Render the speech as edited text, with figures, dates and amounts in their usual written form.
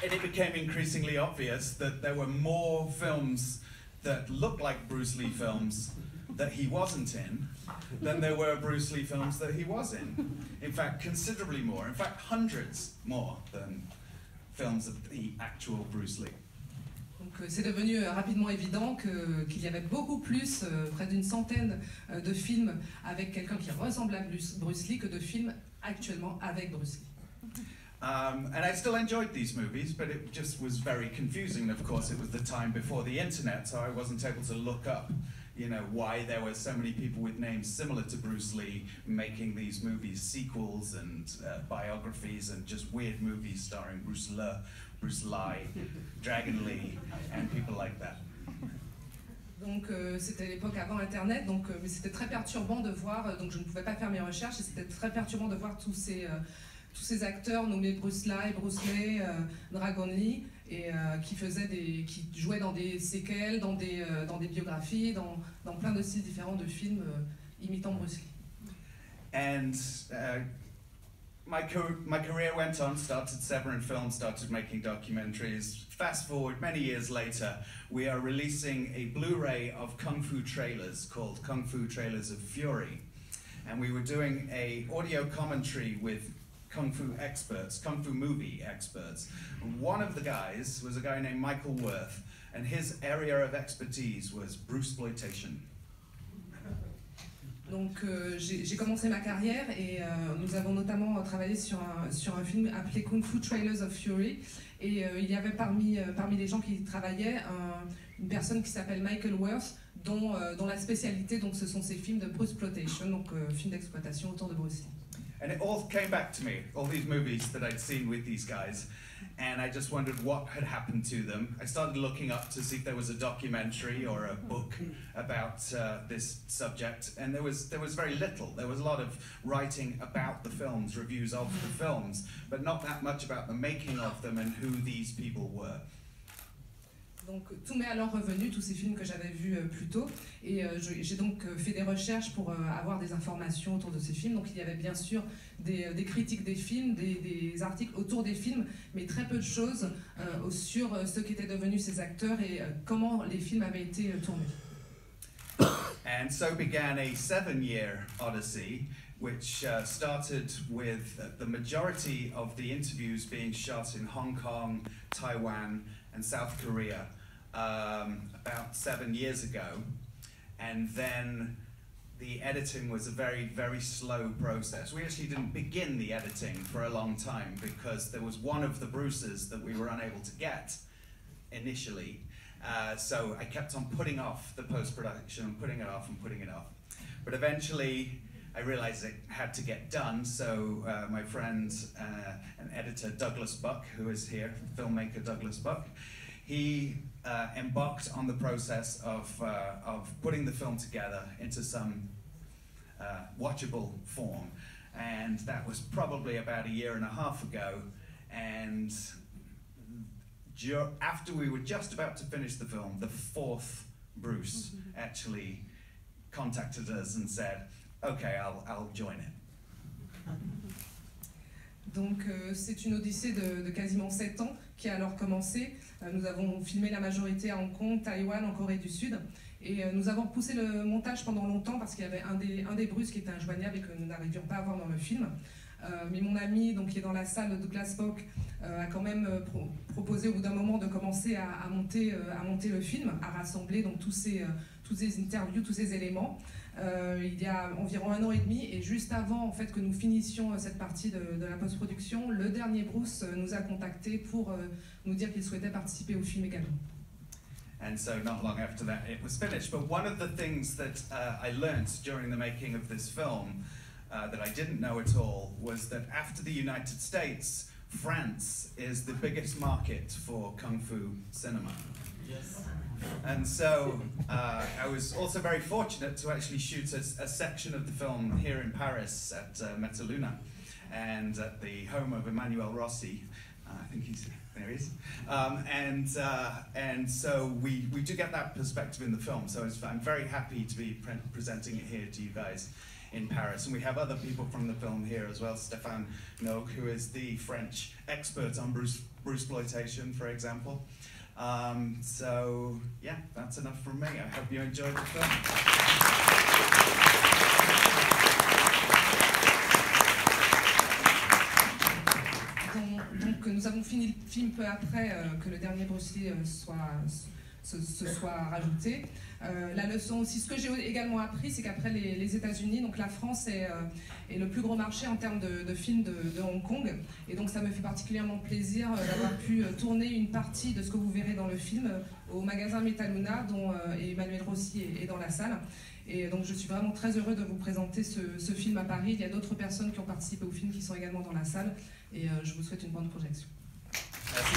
it became increasingly obvious that there were more films that looked like Bruce Lee films that he wasn't in than there were Bruce Lee films that he was in. In fact, considerably more. In fact, hundreds more than films of the actual Bruce Lee. Donc c'est devenu rapidement évident qu'il y avait beaucoup plus, près d'une centaine de films avec quelqu'un qui ressemble à Bruce Lee que de films actuellement avec Bruce Lee. And I still enjoyed these movies, but it just was very confusing. Of course, it was the time before the internet, so I wasn't able to look up, you know, why there were so many people with names similar to Bruce Lee making these movies, sequels and biographies and just weird movies starring Bruce Lee, Dragon Lee, and people like that. Donc c'était l'époque avant Internet, donc mais c'était très perturbant de voir, donc je ne pouvais pas faire mes recherches et c'était très perturbant de voir tous ces acteurs nommés Bruce Lee, Dragon Lee, et qui jouaient dans des séquelles, dans des biographies, dans plein de styles différents de films imitant Bruce Lee. And my career went on, started Severin Films, started making documentaries. Fast forward many years later, we are releasing a Blu-ray of Kung Fu trailers called Kung Fu Trailers of Fury. And we were doing an audio commentary with Kung Fu experts, Kung Fu movie experts. And one of the guys was a guy named Michael Worth, and his area of expertise was Bruceploitation. Donc j'ai commencé ma carrière et nous avons notamment travaillé sur un film appelé Kung Fu Trailers of Fury, et il y avait parmi les gens qui y travaillaient une personne qui s'appelle Michael Worth, dont la spécialité donc ce sont ces films de Bruceploitation, donc films d'exploitation autour de Bruce Lee. And it all came back to me, all these movies that I'd seen with these guys, and I just wondered what had happened to them. I started looking up to see if there was a documentary or a book about this subject, and there was very little. There was a lot of writing about the films, reviews of the films, but not that much about the making of them and who these people were. Donc tout m'est alors revenu, tous ces films que j'avais vus plus tôt, et j'ai donc fait des recherches pour avoir des informations autour de ces films. Donc il y avait bien sûr des critiques des films, des articles autour des films, mais très peu de choses sur ce qu'étaient devenus ces acteurs et comment les films avaient été tournés. And so began a 7-year odyssey, which started with the majority of the interviews being shot in Hong Kong, Taiwan, and South Korea about 7 years ago. And then the editing was a very, very slow process. We actually didn't begin the editing for a long time because there was one of the Bruces that we were unable to get initially. So I kept on putting off the post-production and putting it off and putting it off. But eventually I realized it had to get done, so my friend and editor Douglas Buck, who is here, filmmaker Douglas Buck, he embarked on the process of putting the film together into some watchable form. And that was probably about 1.5 years ago, and after we were just about to finish the film, the fourth Bruce actually contacted us and said, "Okay, I'll join it." Donc c'est une odyssée de quasiment 7 ans qui a alors commencé. Nous avons filmé la majorité à Hong Kong, Taïwan, en Corée du Sud. Et nous avons poussé le montage pendant longtemps parce qu'il y avait un des Bruce qui était injoignable et que nous n'arrivions pas à voir dans le film. Mais mon ami, donc, qui est dans la salle de Douglas Buck, a quand même proposé au bout d'un moment de commencer à monter le film, à rassembler donc, tous ces interviews, tous ces éléments. Il y a environ 1 an et demi, et juste avant en fait, que nous finissions cette partie de la post-production, le dernier Bruce nous a contactés pour nous dire qu'il souhaitait participer au film également. And so not long after that it was finished. But one of the things that I learned during the making of this film that I didn't know at all was that after the United States, France is the biggest market for Kung Fu cinema. Yes. And so I was also very fortunate to actually shoot a section of the film here in Paris at Metaluna and at the home of Emmanuel Rossi. I think there he is. And so we do get that perspective in the film. So I'm very happy to be presenting it here to you guys in Paris. And we have other people from the film here as well. Stéphane Nogue, who is the French expert on Bruceploitation, for example. So yeah, that's enough from me. I hope you enjoyed the film. Donc nous avons fini le film peu après que le dernier Bruce Lee se soit rajouté. La leçon aussi, ce que j'ai également appris, c'est qu'après les États-Unis, donc la France est le plus gros marché en termes de films de Hong Kong. Et donc ça me fait particulièrement plaisir d'avoir pu tourner une partie de ce que vous verrez dans le film au magasin Metaluna, dont Emmanuel Rossi est dans la salle. Et donc je suis vraiment très heureux de vous présenter ce film à Paris. Il y a d'autres personnes qui ont participé au film qui sont également dans la salle. Et je vous souhaite une bonne projection. Merci.